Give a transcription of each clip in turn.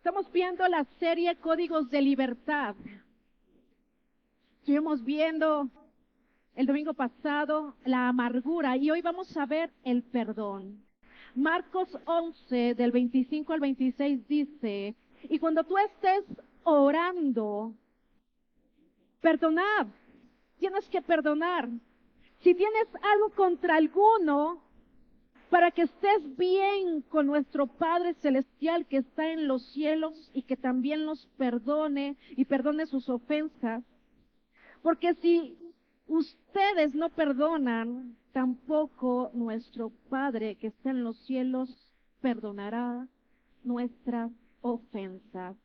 Estamos viendo la serie Códigos de Libertad. Estuvimos viendo el domingo pasado la amargura y hoy vamos a ver el perdón. Marcos 11, del 25 al 26 dice, y cuando tú estés orando, perdonad, tienes que perdonar. Si tienes algo contra alguno, para que estés bien con nuestro Padre Celestial que está en los cielos y que también los perdone y perdone sus ofensas. Porque si ustedes no perdonan, tampoco nuestro Padre que está en los cielos perdonará nuestras ofensas.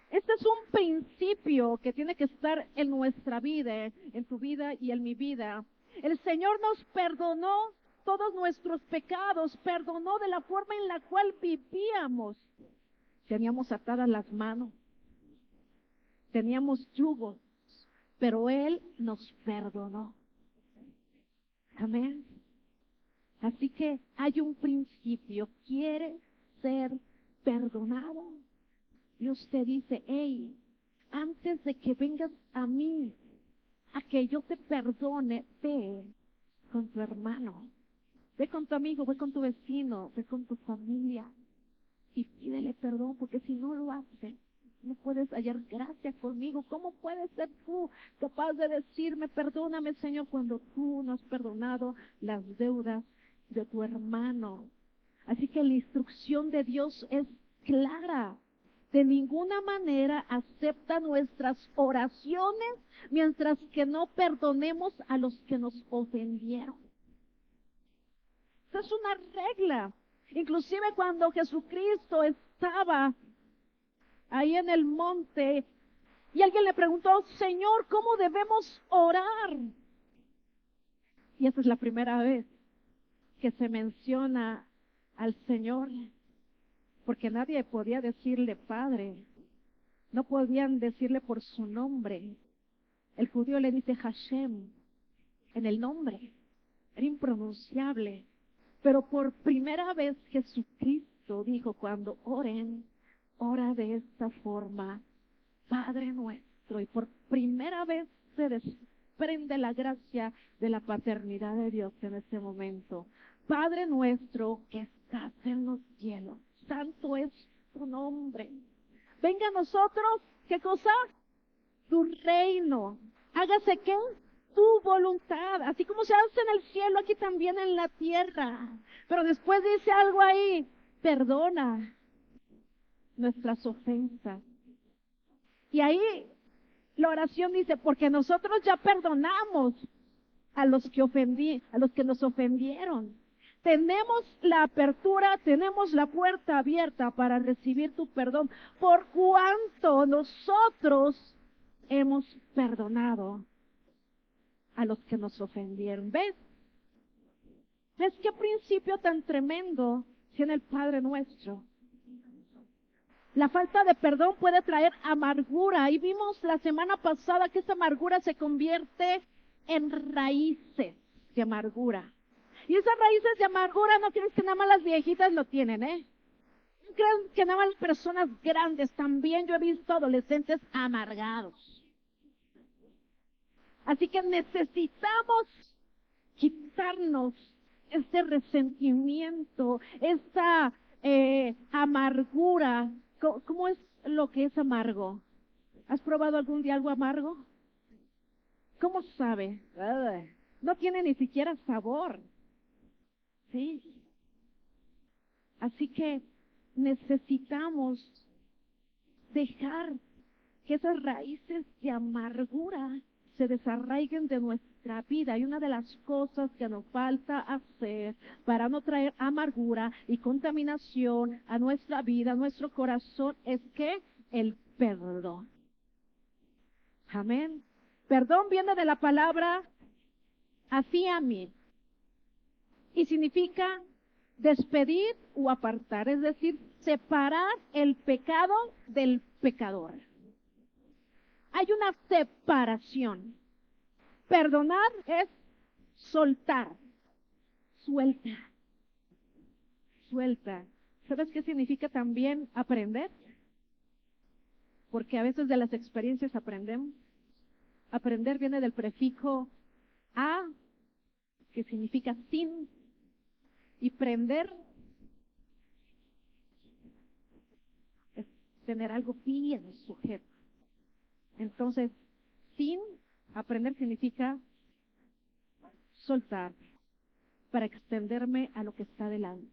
Este es un principio que tiene que estar en nuestra vida, en tu vida y en mi vida. El Señor nos perdonó todos nuestros pecados, perdonó de la forma en la cual vivíamos. Teníamos atadas las manos, teníamos yugos, pero Él nos perdonó. Amén. Así que hay un principio, quiere ser perdonado. Dios te dice, hey, antes de que vengas a mí, a que yo te perdone, ve con tu hermano, ve con tu amigo, ve con tu vecino, ve con tu familia y pídele perdón, porque si no lo haces, no puedes hallar gracia conmigo. ¿Cómo puedes ser tú capaz de decirme, perdóname, Señor, cuando tú no has perdonado las deudas de tu hermano? Así que la instrucción de Dios es clara. De ninguna manera acepta nuestras oraciones mientras que no perdonemos a los que nos ofendieron. Esa es una regla. Inclusive cuando Jesucristo estaba ahí en el monte y alguien le preguntó, Señor, ¿cómo debemos orar? Y esa es la primera vez que se menciona al Señor, porque nadie podía decirle Padre, no podían decirle por su nombre. El judío le dice Hashem, en el nombre, era impronunciable. Pero por primera vez Jesucristo dijo, cuando oren, ora de esta forma, Padre nuestro. Y por primera vez se desprende la gracia de la paternidad de Dios en este momento. Padre nuestro que estás en los cielos, santo es tu nombre. Venga a nosotros, ¿qué cosa? Tu reino. Hágase ¿qué? Tu voluntad. Así como se hace en el cielo, aquí también en la tierra. Pero después dice algo ahí, perdona nuestras ofensas. Y ahí la oración dice, porque nosotros ya perdonamos a los que nos ofendieron. Tenemos la apertura, tenemos la puerta abierta para recibir tu perdón, por cuanto nosotros hemos perdonado a los que nos ofendieron. ¿Ves? ¿Ves qué principio tan tremendo tiene el Padre nuestro? La falta de perdón puede traer amargura. Y vimos la semana pasada que esa amargura se convierte en raíces de amargura. Y esas raíces de amargura no crees que nada más las viejitas lo tienen, ¿eh? No crees que nada más las personas grandes, también yo he visto adolescentes amargados. Así que necesitamos quitarnos este resentimiento, esta amargura. ¿Cómo es lo que es amargo? ¿Has probado algún día algo amargo? ¿Cómo sabe? No tiene ni siquiera sabor. Sí. Así que necesitamos dejar que esas raíces de amargura se desarraiguen de nuestra vida. Y una de las cosas que nos falta hacer para no traer amargura y contaminación a nuestra vida, a nuestro corazón, es que el perdón. Amén. Perdón viene de la palabra afiami y significa despedir o apartar, es decir, separar el pecado del pecador. Hay una separación. Perdonar es soltar, suelta, suelta. ¿Sabes qué significa también aprender? porque a veces de las experiencias aprendemos. Aprender viene del prefijo a, que significa sin, y prender es tener algo bien sujeto. Entonces, sin, aprender significa soltar, para extenderme a lo que está delante,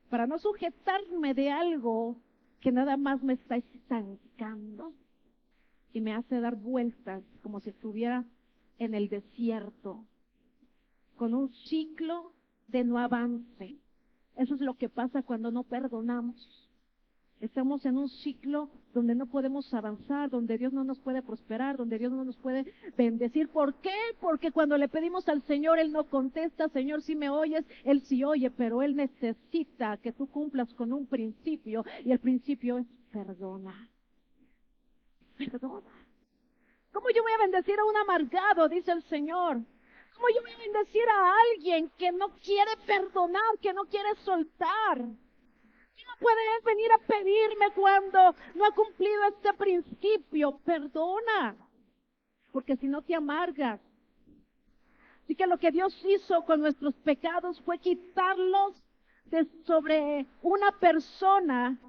para no sujetarme de algo que nada más me está estancando y me hace dar vueltas como si estuviera en el desierto, con un ciclo de no avance. Eso es lo que pasa cuando no perdonamos. Estamos en un ciclo donde no podemos avanzar, donde Dios no nos puede prosperar, donde Dios no nos puede bendecir. ¿Por qué? Porque cuando le pedimos al Señor, Él no contesta. Señor, si me oyes, Él sí oye, pero Él necesita que tú cumplas con un principio, y el principio es perdona. Perdona. ¿Cómo yo voy a bendecir a un amargado? Dice el Señor. ¿Cómo yo voy a bendecir a alguien que no quiere perdonar, que no quiere soltar? ¿Cómo puede Él venir a pedirme cuando no ha cumplido este principio? Perdona, porque si no te amargas. Así que lo que Dios hizo con nuestros pecados fue quitarlos de sobre una persona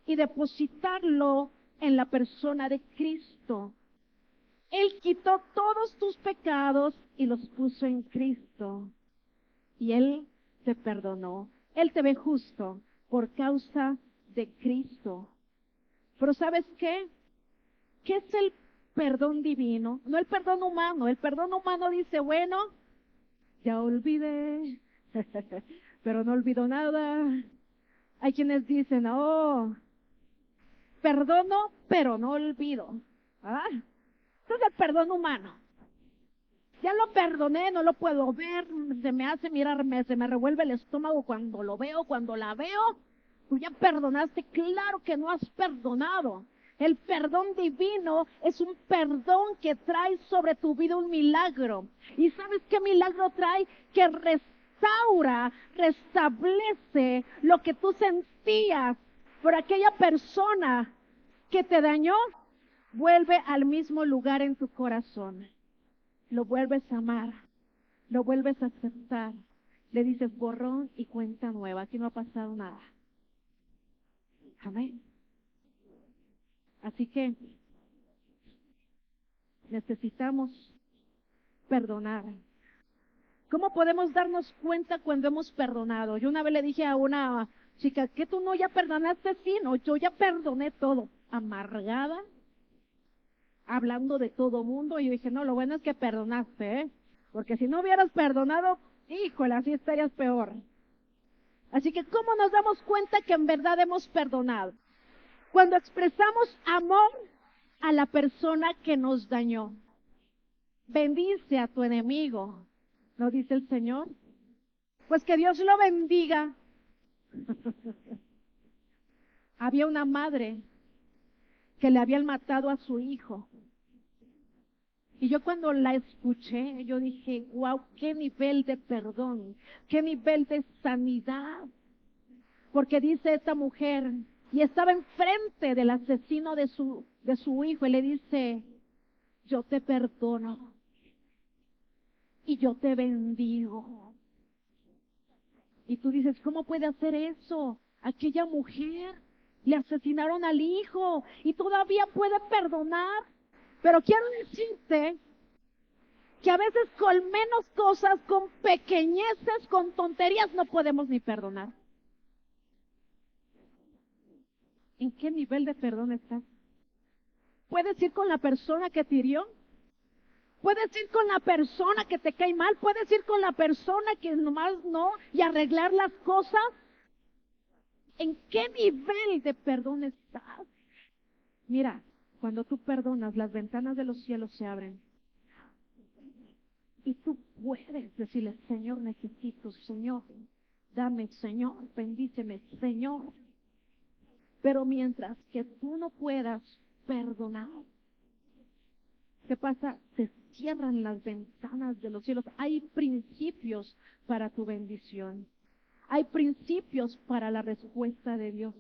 y depositarlo en la persona de Cristo. Él quitó todos tus pecados y los puso en Cristo. Y Él te perdonó. Él te ve justo por causa de Cristo. Pero ¿sabes qué? ¿Qué es el perdón divino? No el perdón humano. El perdón humano dice, bueno, ya olvidé, pero no olvido nada. Hay quienes dicen, oh, perdono, pero no olvido. ¿Ah? Este es el perdón humano. Ya lo perdoné, no lo puedo ver, se me hace mirarme, se me revuelve el estómago cuando lo veo, cuando la veo. Tú ya perdonaste, claro que no has perdonado. El perdón divino es un perdón que trae sobre tu vida un milagro. ¿Y sabes qué milagro trae? Que restaura, restablece lo que tú sentías por aquella persona que te dañó. Vuelve al mismo lugar en tu corazón. Lo vuelves a amar, lo vuelves a aceptar. Le dices borrón y cuenta nueva. Aquí no ha pasado nada. Amén. Así que necesitamos perdonar. ¿Cómo podemos darnos cuenta cuando hemos perdonado? Yo una vez le dije a una chica, ¿qué tú no ya perdonaste? Sí, no, yo ya perdoné todo. Amargada, hablando de todo mundo. Y yo dije, no, lo bueno es que perdonaste, ¿eh? Porque si no hubieras perdonado, híjole, así estarías peor. Así que, ¿cómo nos damos cuenta que en verdad hemos perdonado? Cuando expresamos amor a la persona que nos dañó. Bendice a tu enemigo, ¿no dice el Señor? Pues que Dios lo bendiga. Había una madre que le habían matado a su hijo. Y yo cuando la escuché, yo dije, wow, qué nivel de perdón, qué nivel de sanidad. Porque dice esta mujer, y estaba enfrente del asesino de su hijo, y le dice, yo te perdono y yo te bendigo. Y tú dices, ¿cómo puede hacer eso? Aquella mujer, le asesinaron al hijo y todavía puede perdonar. Pero quiero decirte que a veces con menos cosas, con pequeñeces, con tonterías, no podemos ni perdonar. ¿En qué nivel de perdón estás? ¿Puedes ir con la persona que te hirió? ¿Puedes ir con la persona que te cae mal? ¿Puedes ir con la persona que nomás no y arreglar las cosas? ¿En qué nivel de perdón estás? Mira, cuando tú perdonas, las ventanas de los cielos se abren. Y tú puedes decirle, Señor, necesito, Señor, dame, Señor, bendíceme, Señor. Pero mientras que tú no puedas perdonar, ¿qué pasa? Se cierran las ventanas de los cielos. Hay principios para tu bendición. Hay principios para la respuesta de Dios.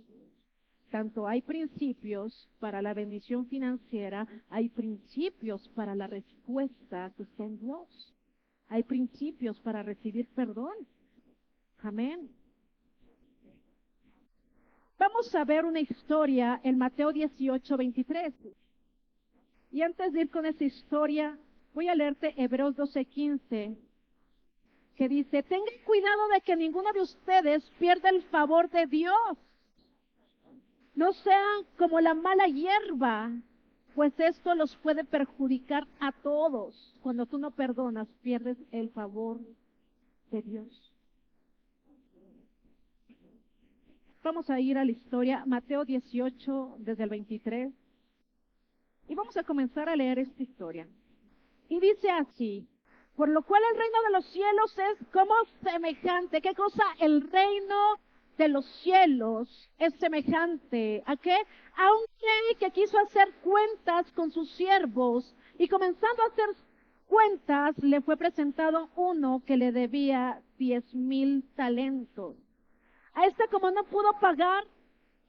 tanto hay principios para la bendición financiera, hay principios para la respuesta que está en Dios. Hay principios para recibir perdón. Amén. Vamos a ver una historia en Mateo 18:23. Y antes de ir con esa historia, voy a leerte Hebreos 12:15, que dice, tengan cuidado de que ninguno de ustedes pierda el favor de Dios. No sean como la mala hierba, pues esto los puede perjudicar a todos. Cuando tú no perdonas, pierdes el favor de Dios. Vamos a ir a la historia, Mateo 18, desde el 23, y vamos a comenzar a leer esta historia. Y dice así, por lo cual el reino de los cielos es como semejante. ¿Qué cosa? El reino de los cielos es semejante. ¿A qué? A un rey que quiso hacer cuentas con sus siervos y comenzando a hacer cuentas le fue presentado uno que le debía 10,000 talentos. A este, como no pudo pagar,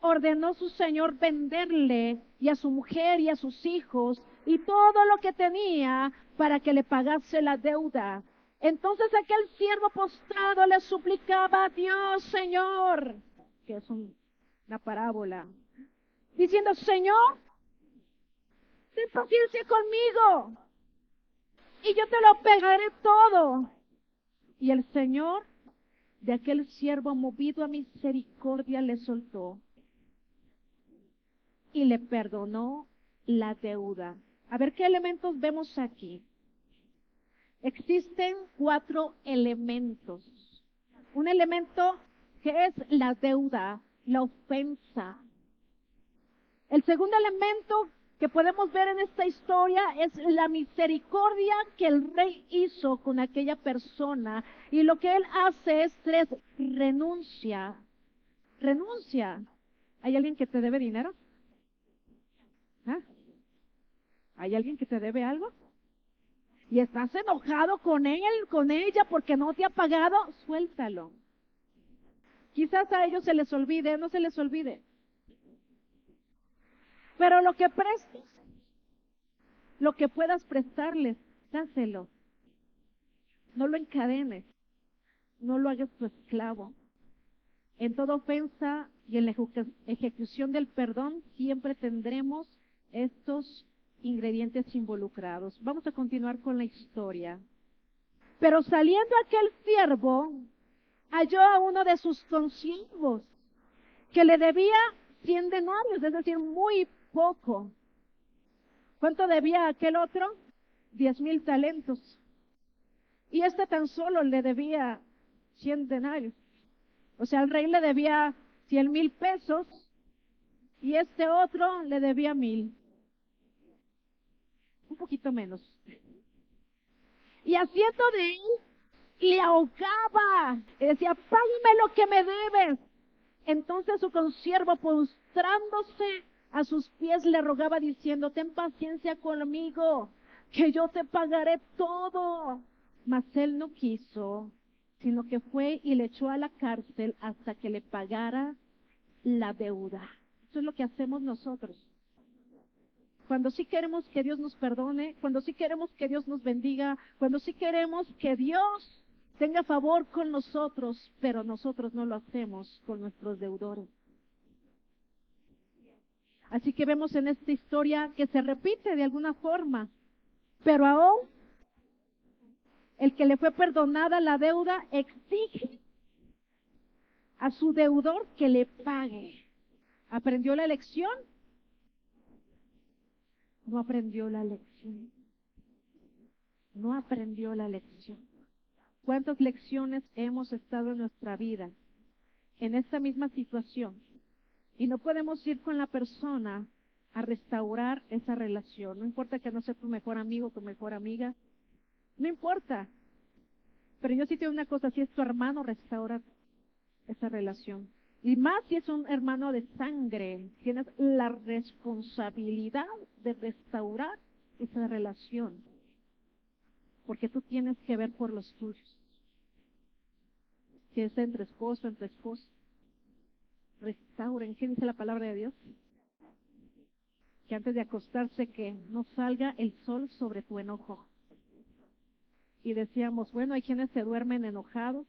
ordenó su señor venderle y a su mujer y a sus hijos y todo lo que tenía para que le pagase la deuda. Entonces aquel siervo postrado le suplicaba a Dios, Señor, que es una parábola, diciendo, Señor, ten paciencia conmigo y yo te lo pagaré todo. Y el Señor de aquel siervo, movido a misericordia, le soltó y le perdonó la deuda. A ver, ¿qué elementos vemos aquí? Existen 4 elementos. Un elemento que es la deuda, la ofensa. El segundo elemento que podemos ver en esta historia es la misericordia que el rey hizo con aquella persona. Y lo que él hace es 3, renuncia. Renuncia. ¿Hay alguien que te debe dinero? ¿Ah? ¿Hay alguien que te debe algo? Y estás enojado con él, con ella, porque no te ha pagado, suéltalo. Quizás a ellos se les olvide, no se les olvide. Pero lo que prestes, lo que puedas prestarles, dáselo. No lo encadenes, no lo hagas tu esclavo. En toda ofensa y en la ejecución del perdón siempre tendremos estos ingredientes involucrados. Vamos a continuar con la historia. Pero saliendo aquel siervo, halló a uno de sus consiervos que le debía 100 denarios, es decir, muy poco. ¿Cuánto debía aquel otro? 10,000 talentos. Y este tan solo le debía 100 denarios. O sea, el rey le debía 100,000 pesos y este otro le debía 1,000. Un poquito menos. Y haciendo de él, le ahogaba. Y decía, págame lo que me debes. Entonces su consiervo, postrándose a sus pies, le rogaba diciendo, ten paciencia conmigo, que yo te pagaré todo. Mas él no quiso, sino que fue y le echó a la cárcel hasta que le pagara la deuda. Eso es lo que hacemos nosotros. Cuando sí queremos que Dios nos perdone, cuando sí queremos que Dios nos bendiga, cuando sí queremos que Dios tenga favor con nosotros, pero nosotros no lo hacemos con nuestros deudores. Así que vemos en esta historia que se repite de alguna forma, pero aún el que le fue perdonada la deuda exige a su deudor que le pague. ¿Aprendió la lección? No aprendió la lección. No aprendió la lección. ¿Cuántas lecciones hemos estado en nuestra vida en esta misma situación? Y no podemos ir con la persona a restaurar esa relación. No importa que no sea tu mejor amigo, tu mejor amiga. No importa. Pero yo sí te digo una cosa, si es tu hermano, restaura esa relación. Y más si es un hermano de sangre, tienes la responsabilidad de restaurar esa relación. Porque tú tienes que ver por los tuyos. Si es entre esposo, entre esposa. restauren. ¿Qué dice la palabra de Dios? Que antes de acostarse que no salga el sol sobre tu enojo. Y decíamos, bueno, hay quienes se duermen enojados,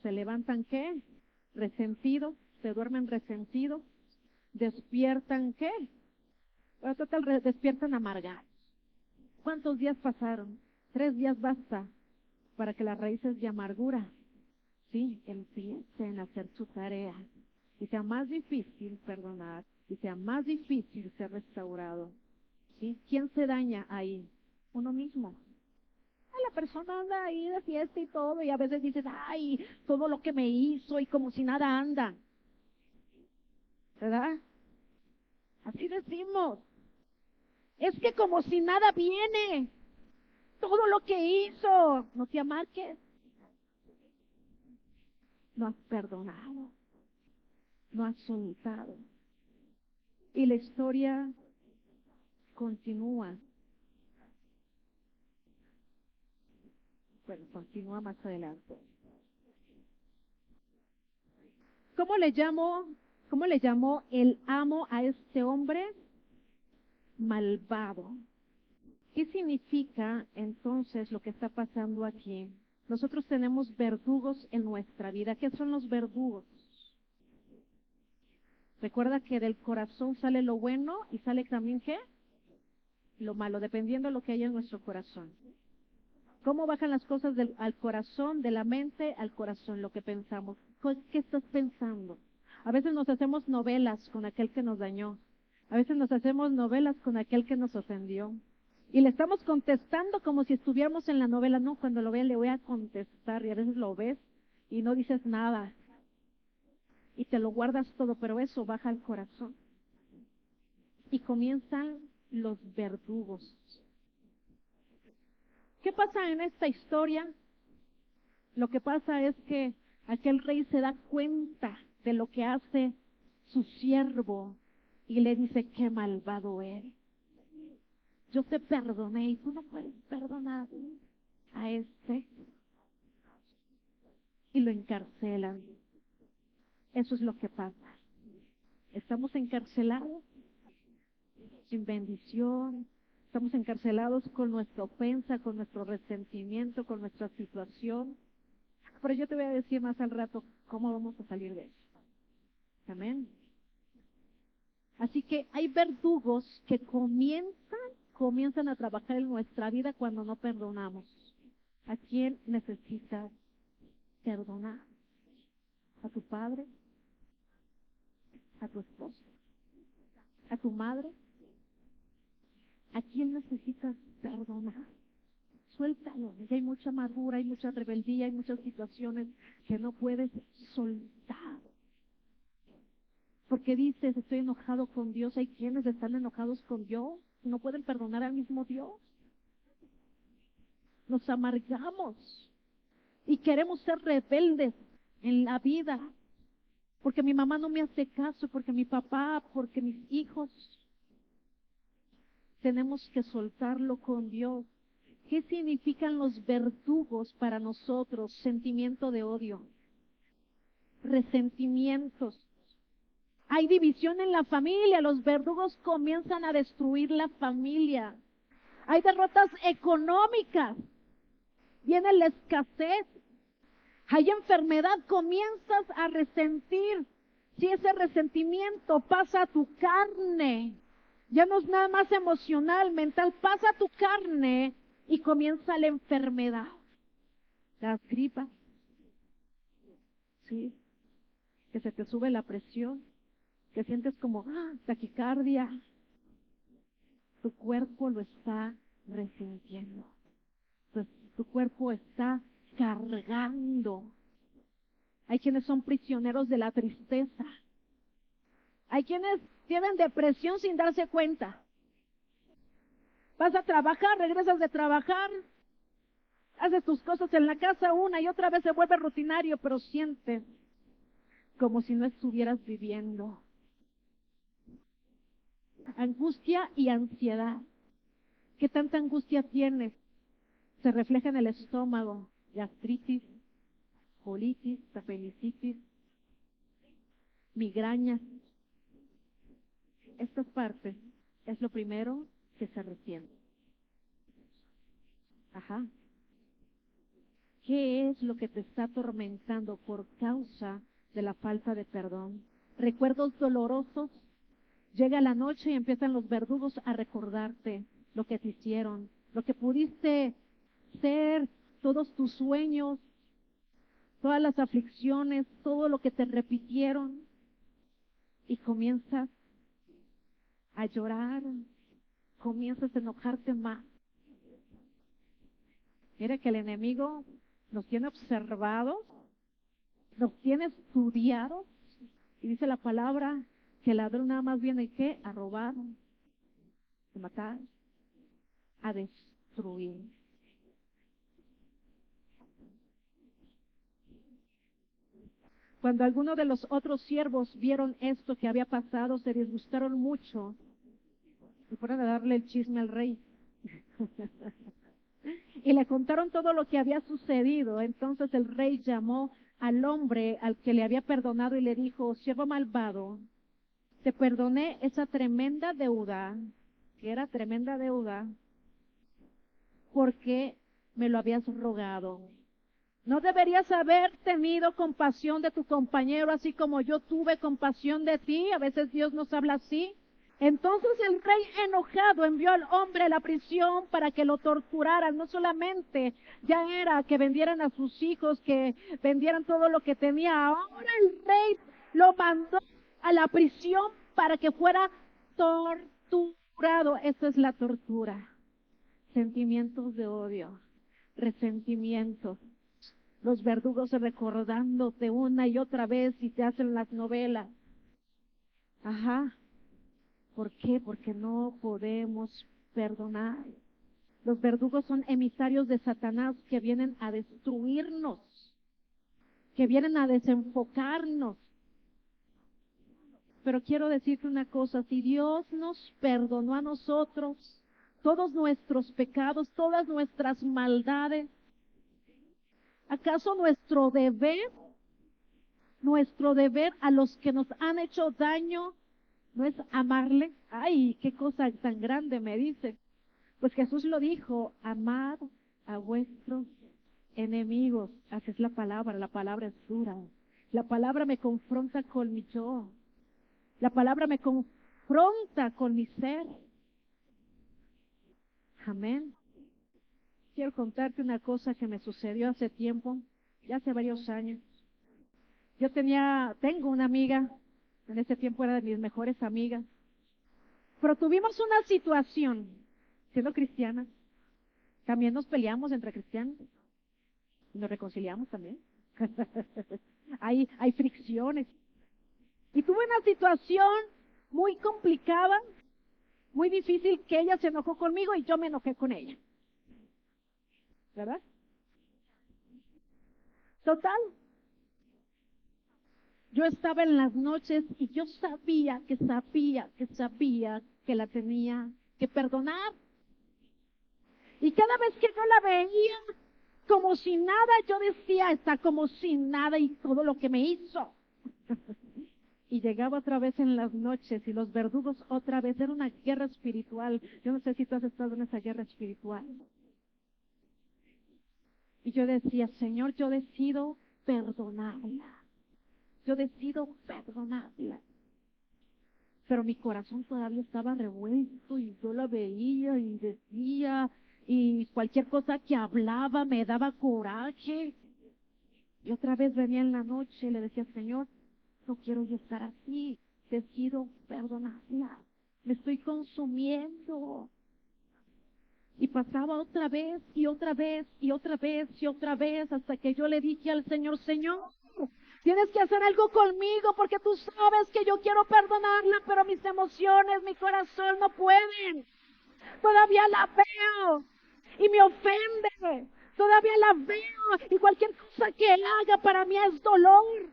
se levantan ¿qué? Resentidos, se duermen resentidos, despiertan ¿qué? Bueno, total, despiertan amargados. ¿Cuántos días pasaron? 3 días basta para que las raíces de amargura, sí, empiecen a hacer su tarea y sea más difícil perdonar y sea más difícil ser restaurado. ¿Sí? ¿Quién se daña ahí? Uno mismo. La persona anda ahí de fiesta y todo, y a veces dices, ay, todo lo que me hizo y como si nada anda. ¿Verdad? Así decimos. Es que como si nada viene, todo lo que hizo, no te amarques. No has perdonado, no has soltado. Y la historia continúa. Bueno, continúa más adelante. ¿Cómo le llamo? ¿Cómo le llamó el amo a este hombre? Malvado. ¿Qué significa entonces lo que está pasando aquí? Nosotros tenemos verdugos en nuestra vida. ¿Qué son los verdugos? Recuerda que del corazón sale lo bueno y sale también ¿qué? Lo malo, dependiendo de lo que haya en nuestro corazón. ¿Cómo bajan las cosas al corazón, de la mente al corazón, lo que pensamos? ¿Qué estás pensando? A veces nos hacemos novelas con aquel que nos dañó. A veces nos hacemos novelas con aquel que nos ofendió. Y le estamos contestando como si estuviéramos en la novela. No, cuando lo vea le voy a contestar. Y a veces lo ves y no dices nada. Y te lo guardas todo, pero eso baja al corazón. Y comienzan los verdugos. ¿Qué pasa en esta historia? Lo que pasa es que aquel rey se da cuenta de lo que hace su siervo y le dice, qué malvado eres. Yo te perdoné y tú no puedes perdonar a este. Y lo encarcelan. Eso es lo que pasa. Estamos encarcelados sin bendición. Estamos encarcelados con nuestra ofensa, con nuestro resentimiento, con nuestra situación. Pero yo te voy a decir más al rato cómo vamos a salir de eso. Amén. Así que hay verdugos que comienzan a trabajar en nuestra vida cuando no perdonamos. ¿A quién necesitas perdonar? ¿A tu padre? ¿A tu esposo? ¿A tu madre? ¿A quién necesitas perdonar? Suéltalo. Ya hay mucha amargura, hay mucha rebeldía, hay muchas situaciones que no puedes soltar. Porque dices, estoy enojado con Dios. Hay quienes están enojados con Dios. No pueden perdonar al mismo Dios. Nos amargamos y queremos ser rebeldes en la vida. Porque mi mamá no me hace caso, porque mi papá, porque mis hijos. Tenemos que soltarlo con Dios. ¿Qué significan los verdugos para nosotros? Sentimiento de odio, resentimientos. Hay división en la familia, los verdugos comienzan a destruir la familia. Hay derrotas económicas, viene la escasez. Hay enfermedad, comienzas a resentir. Si ese resentimiento pasa a tu carne, ya no es nada más emocional, mental, pasa a tu carne y comienza la enfermedad. Las gripas, ¿sí? Que se te sube la presión, que sientes como taquicardia. Tu cuerpo lo está resintiendo. Pues tu cuerpo está cargando. Hay quienes son prisioneros de la tristeza. Hay quienes tienen depresión sin darse cuenta. Vas a trabajar, regresas de trabajar, haces tus cosas en la casa una y otra vez se vuelve rutinario, pero sientes como si no estuvieras viviendo. Angustia y ansiedad. ¿Qué tanta angustia tienes? Se refleja en el estómago, gastritis, colitis, apendicitis. migrañas. Estas partes es lo primero que se resiente. Ajá. ¿Qué es lo que te está atormentando por causa de la falta de perdón? Recuerdos dolorosos. Llega la noche y empiezan los verdugos a recordarte lo que te hicieron, lo que pudiste ser, todos tus sueños, todas las aflicciones, todo lo que te repitieron. Y comienzas a llorar, comienzas a enojarte más. Mira que el enemigo nos tiene observados, nos tiene estudiados, y dice la palabra que el ladrón nada más viene, ¿y qué? A robar, a matar, a destruir. Cuando algunos de los otros siervos vieron esto que había pasado, se disgustaron mucho y fueron a darle el chisme al rey. Y le contaron todo lo que había sucedido. Entonces el rey llamó al hombre al que le había perdonado y le dijo: siervo malvado, te perdoné esa tremenda deuda, que era tremenda deuda, porque me lo habías rogado. ¿No deberías haber tenido compasión de tu compañero así como yo tuve compasión de ti? A veces Dios nos habla así. Entonces el rey enojado envió al hombre a la prisión para que lo torturaran. No solamente ya era que vendieran a sus hijos, que vendieran todo lo que tenía. Ahora el rey lo mandó a la prisión para que fuera torturado. Esa es la tortura. Sentimientos de odio, resentimientos. Los verdugos recordándote una y otra vez y te hacen las novelas. Ajá. ¿Por qué? Porque no podemos perdonar. Los verdugos son emisarios de Satanás que vienen a destruirnos, que vienen a desenfocarnos. Pero quiero decirte una cosa: si Dios nos perdonó a nosotros todos nuestros pecados, todas nuestras maldades, ¿acaso nuestro deber a los que nos han hecho daño no es amarle? Ay, qué cosa tan grande me dice. Pues Jesús lo dijo: amad a vuestros enemigos. Así es la palabra es dura. La palabra me confronta con mi yo. La palabra me confronta con mi ser. Amén. Quiero contarte una cosa que me sucedió hace tiempo, ya hace varios años. Tengo una amiga, en ese tiempo era de mis mejores amigas, pero tuvimos una situación, siendo cristianas, también nos peleamos entre cristianos, y nos reconciliamos también. Hay fricciones. Y tuve una situación muy complicada, muy difícil, que ella se enojó conmigo y yo me enojé con ella. ¿Verdad? Total. Yo estaba en las noches y yo sabía que la tenía que perdonar. Y cada vez que yo la veía como si nada, yo decía: está como si nada y todo lo que me hizo. Y llegaba otra vez en las noches y los verdugos otra vez. Era una guerra espiritual. Yo no sé si tú has estado en esa guerra espiritual. Y yo decía: Señor, yo decido perdonarla. Yo decido perdonarla. Pero mi corazón todavía estaba revuelto y yo la veía y decía, y cualquier cosa que hablaba me daba coraje. Y otra vez venía en la noche y le decía: Señor, no quiero yo estar así, decido perdonarla, me estoy consumiendo. Y pasaba otra vez y otra vez y otra vez y otra vez, hasta que yo le dije al Señor: Señor, tienes que hacer algo conmigo, porque tú sabes que yo quiero perdonarla, pero mis emociones, mi corazón no pueden. Todavía la veo y me ofende. Todavía la veo y cualquier cosa que él haga para mí es dolor.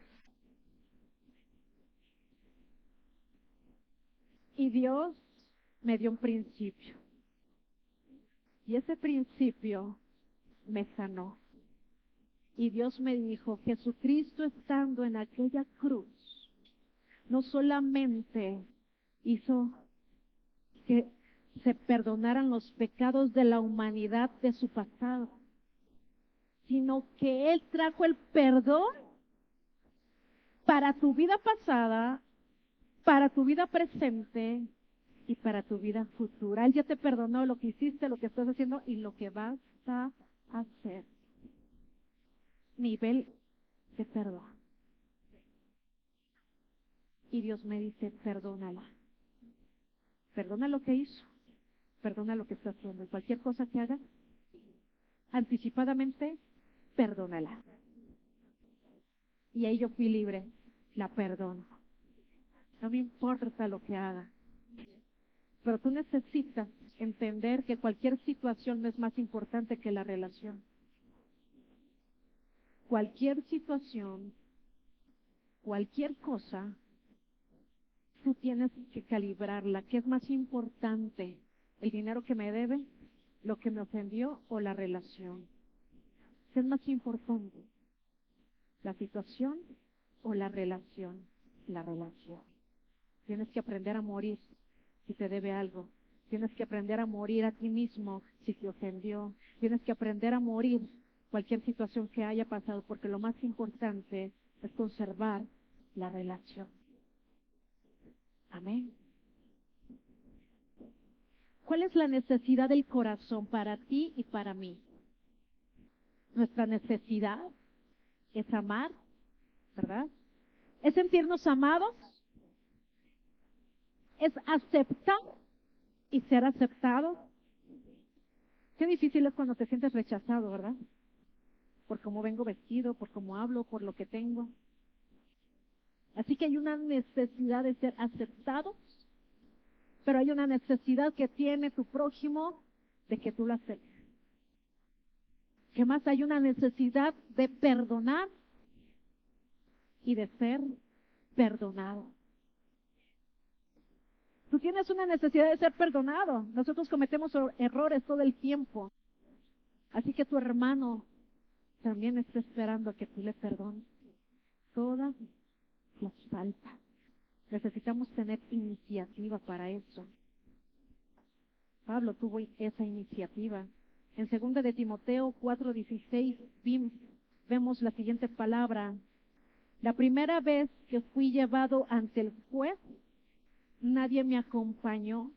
Y Dios me dio un principio. Y ese principio me sanó. Y Dios me dijo: Jesucristo, estando en aquella cruz, no solamente hizo que se perdonaran los pecados de la humanidad de su pasado, sino que Él trajo el perdón para tu vida pasada, para tu vida presente y para tu vida futura. Él ya te perdonó lo que hiciste, lo que estás haciendo y lo que vas a hacer. Nivel de perdón. Y Dios me dice, perdónala. Perdona lo que hizo. Perdona lo que está haciendo. Y cualquier cosa que haga, anticipadamente, perdónala. Y ahí yo fui libre. La perdono. No me importa lo que haga. Pero tú necesitas entender que cualquier situación no es más importante que la relación. Cualquier situación, cualquier cosa, tú tienes que calibrarla. ¿Qué es más importante? ¿El dinero que me debe? ¿Lo que me ofendió o la relación? ¿Qué es más importante? ¿La situación o la relación? La relación. Tienes que aprender a morir si te debe algo. Tienes que aprender a morir a ti mismo si te ofendió. Tienes que aprender a morir cualquier situación que haya pasado, porque lo más importante es conservar la relación. Amén. ¿Cuál es la necesidad del corazón para ti y para mí? Nuestra necesidad es amar, ¿verdad? Es sentirnos amados, es aceptar y ser aceptado. Qué difícil es cuando te sientes rechazado, ¿verdad? Por cómo vengo vestido, por cómo hablo, por lo que tengo. Así que hay una necesidad de ser aceptados, pero hay una necesidad que tiene tu prójimo de que tú lo aceptes. ¿Qué más? Hay una necesidad de perdonar y de ser perdonado. Tú tienes una necesidad de ser perdonado. Nosotros cometemos errores todo el tiempo. Así que tu hermano también está esperando a que tú le perdones todas las faltas. Necesitamos tener iniciativa para eso. Pablo tuvo esa iniciativa. En 2 de Timoteo 4:16 vemos la siguiente palabra. La primera vez que fui llevado ante el juez, nadie me acompañó.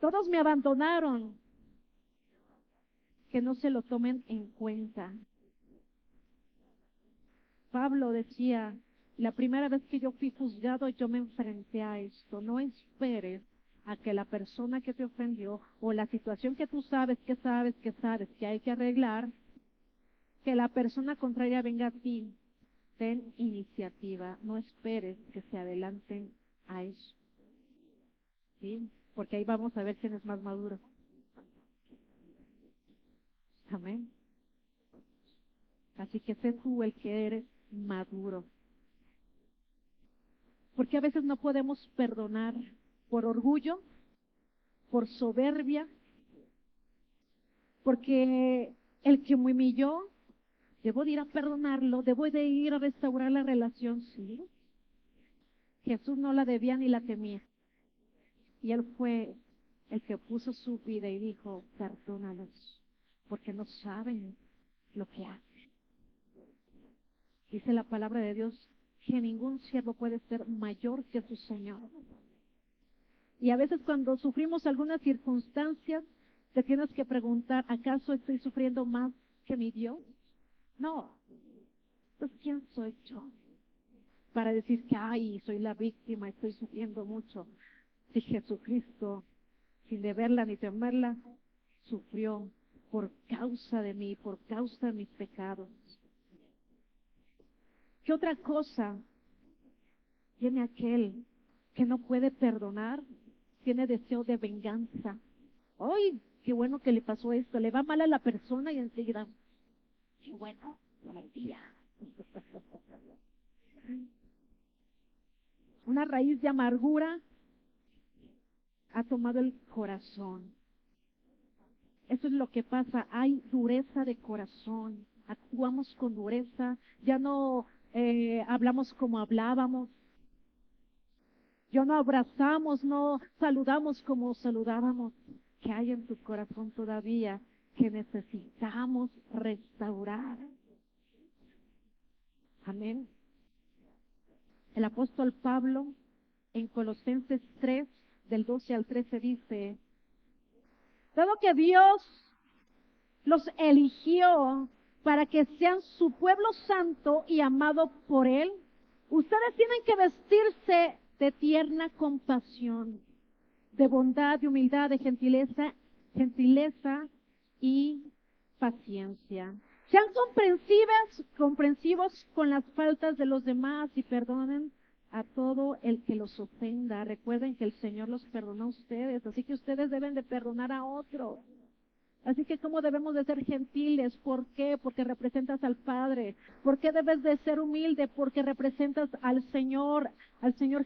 Todos me abandonaron. Que no se lo tomen en cuenta. Pablo decía, la primera vez que yo fui juzgado, yo me enfrenté a esto. No esperes a que la persona que te ofendió o la situación que tú sabes que hay que arreglar, que la persona contraria venga a ti. Ten iniciativa. No esperes que se adelanten a eso. ¿Sí? Porque ahí vamos a ver quién es más maduro. Amén. Así que sé tú el que eres maduro. Porque a veces no podemos perdonar por orgullo, por soberbia, porque el que me humilló, debo de ir a perdonarlo, debo de ir a restaurar la relación, sí. Jesús no la debía ni la temía. Y Él fue el que puso su vida y dijo, perdónalos, porque no saben lo que hacen. Dice la palabra de Dios que ningún siervo puede ser mayor que su Señor. Y a veces cuando sufrimos algunas circunstancias, te tienes que preguntar, ¿acaso estoy sufriendo más que mi Dios? No. Entonces, ¿quién soy yo para decir que, ay, soy la víctima, estoy sufriendo mucho? Si Jesucristo, sin deberla ni temerla, sufrió por causa de mí, por causa de mis pecados. ¿Qué otra cosa tiene aquel que no puede perdonar? Tiene deseo de venganza. ¡Ay, qué bueno que le pasó esto! Le va mal a la persona y enseguida, qué bueno, mentira. Una raíz de amargura ha tomado el corazón. Eso es lo que pasa. Hay dureza de corazón. Actuamos con dureza. Ya no hablamos como hablábamos. yo no abrazamos, no saludamos como saludábamos. ¿Qué hay en tu corazón todavía que necesitamos restaurar? Amén. El apóstol Pablo en Colosenses 3, del 12 al 13 dice, dado que Dios los eligió para que sean su pueblo santo y amado por Él, ustedes tienen que vestirse de tierna compasión, de bondad, de humildad, de gentileza y paciencia. Sean comprensivos con las faltas de los demás y perdonen a todo el que los ofenda. Recuerden que el Señor los perdonó a ustedes, así que ustedes deben de perdonar a otros. Así que ¿cómo debemos de ser gentiles? ¿Por qué? Porque representas al Padre. ¿Por qué debes de ser humilde? Porque representas al Señor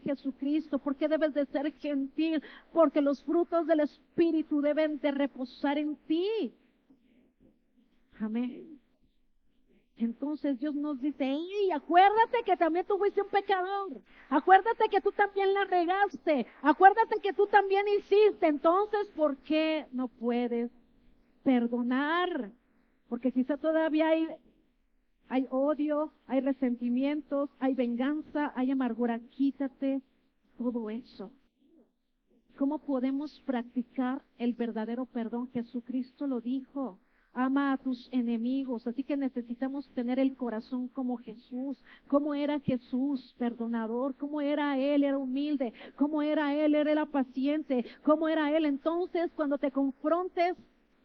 Jesucristo. ¿Por qué debes de ser gentil? Porque los frutos del Espíritu deben de reposar en ti. Amén. Entonces Dios nos dice, ¡ey! Acuérdate que también tú fuiste un pecador. Acuérdate que tú también la regaste. Acuérdate que tú también hiciste. Entonces, ¿por qué no puedes perdonar? Porque quizá todavía hay odio, hay resentimientos, hay venganza, hay amargura. Quítate todo eso. ¿Cómo podemos practicar el verdadero perdón? Jesucristo lo dijo. Ama a tus enemigos, así que necesitamos tener el corazón como Jesús. ¿Cómo era Jesús? Perdonador. ¿Cómo era Él? Era humilde. ¿Cómo era Él? Era paciente. ¿Cómo era Él? Entonces, cuando te confrontes,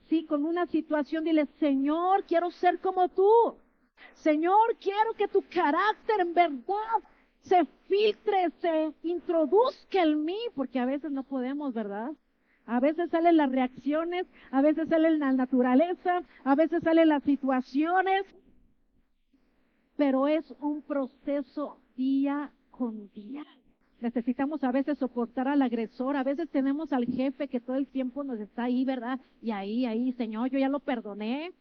sí, con una situación, dile, Señor, quiero ser como tú. Señor, quiero que tu carácter en verdad se filtre, se introduzca en mí, porque a veces no podemos, ¿verdad? A veces salen las reacciones, a veces sale la naturaleza, a veces salen las situaciones, pero es un proceso día con día. Necesitamos a veces soportar al agresor, a veces tenemos al jefe que todo el tiempo nos está ahí, ¿verdad? Y ahí, Señor, yo ya lo perdoné,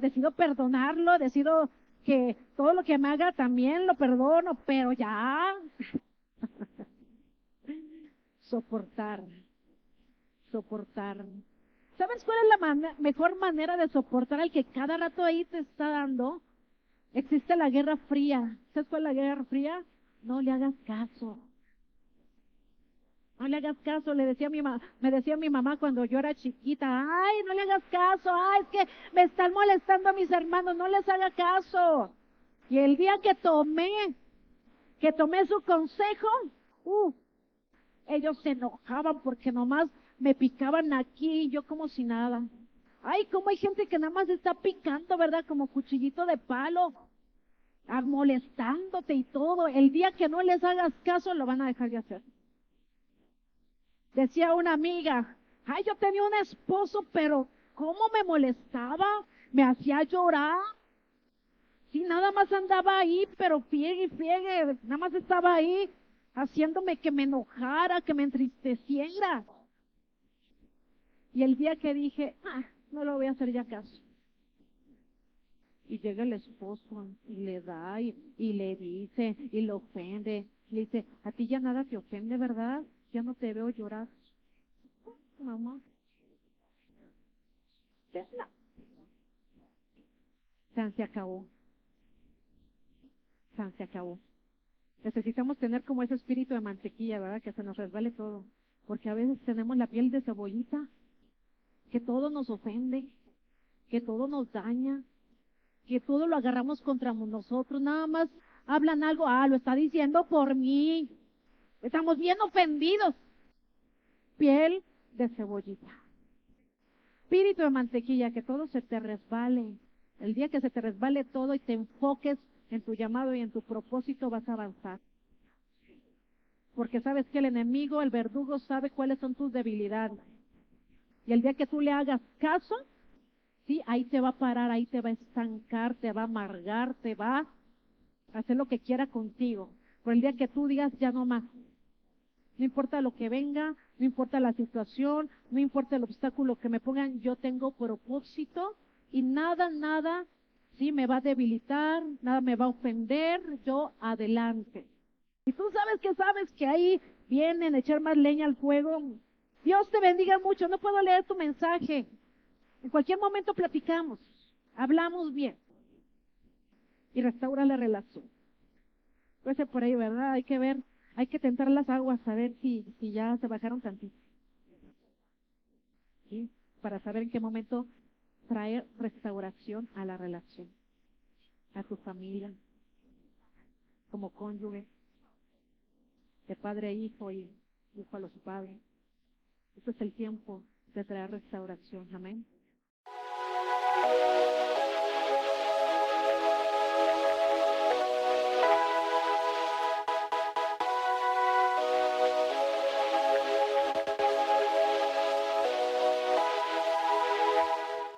decido perdonarlo, decido que todo lo que me haga también lo perdono, pero ya, soportar. ¿Sabes cuál es la mejor manera de soportar al que cada rato ahí te está dando? Existe la Guerra Fría. ¿Sabes cuál es la Guerra Fría? No le hagas caso. No le hagas caso, me decía mi mamá cuando yo era chiquita, ay, no le hagas caso, ay, es que me están molestando a mis hermanos, no les haga caso. Y el día que tomé su consejo, uh, ellos se enojaban porque nomás me picaban aquí y yo como si nada. Ay, cómo hay gente que nada más está picando, ¿verdad? Como cuchillito de palo, molestándote y todo. El día que no les hagas caso, lo van a dejar de hacer. Decía una amiga, ay, yo tenía un esposo, pero ¿cómo me molestaba? Me hacía llorar. Sí, nada más andaba ahí, pero friegue, nada más estaba ahí haciéndome que me enojara, que me entristeciera. Y el día que dije, no lo voy a hacer ya caso. Y llega el esposo y le da y le dice y lo ofende. Le dice, a ti ya nada te ofende, ¿verdad? Ya no te veo llorar. Mamá, no. Se acabó. Se acabó. Necesitamos tener como ese espíritu de mantequilla, ¿verdad? Que se nos resbale todo. Porque a veces tenemos la piel de cebollita, que todo nos ofende, que todo nos daña, que todo lo agarramos contra nosotros. Nada más hablan algo, lo está diciendo por mí. Estamos bien ofendidos. Piel de cebollita. Espíritu de mantequilla, que todo se te resbale. El día que se te resbale todo y te enfoques en tu llamado y en tu propósito, vas a avanzar. Porque sabes que el enemigo, el verdugo, sabe cuáles son tus debilidades. Y el día que tú le hagas caso, sí, ahí te va a parar, ahí te va a estancar, te va a amargar, te va a hacer lo que quiera contigo. Pero el día que tú digas, ya no más. No importa lo que venga, no importa la situación, no importa el obstáculo que me pongan, yo tengo propósito y nada, sí, me va a debilitar, nada me va a ofender, yo adelante. Y tú sabes que hay vienen a echar más leña al fuego. Dios te bendiga mucho. No puedo leer tu mensaje. En cualquier momento platicamos, hablamos bien y restaura la relación. Puede ser por ahí, ¿verdad? Hay que ver, hay que tentar las aguas, a ver si ya se bajaron tantito, ¿sí? Para saber en qué momento traer restauración a la relación, a tu familia, como cónyuge, de padre a hijo y hijo a los padres. Este es el tiempo de traer restauración. Amén.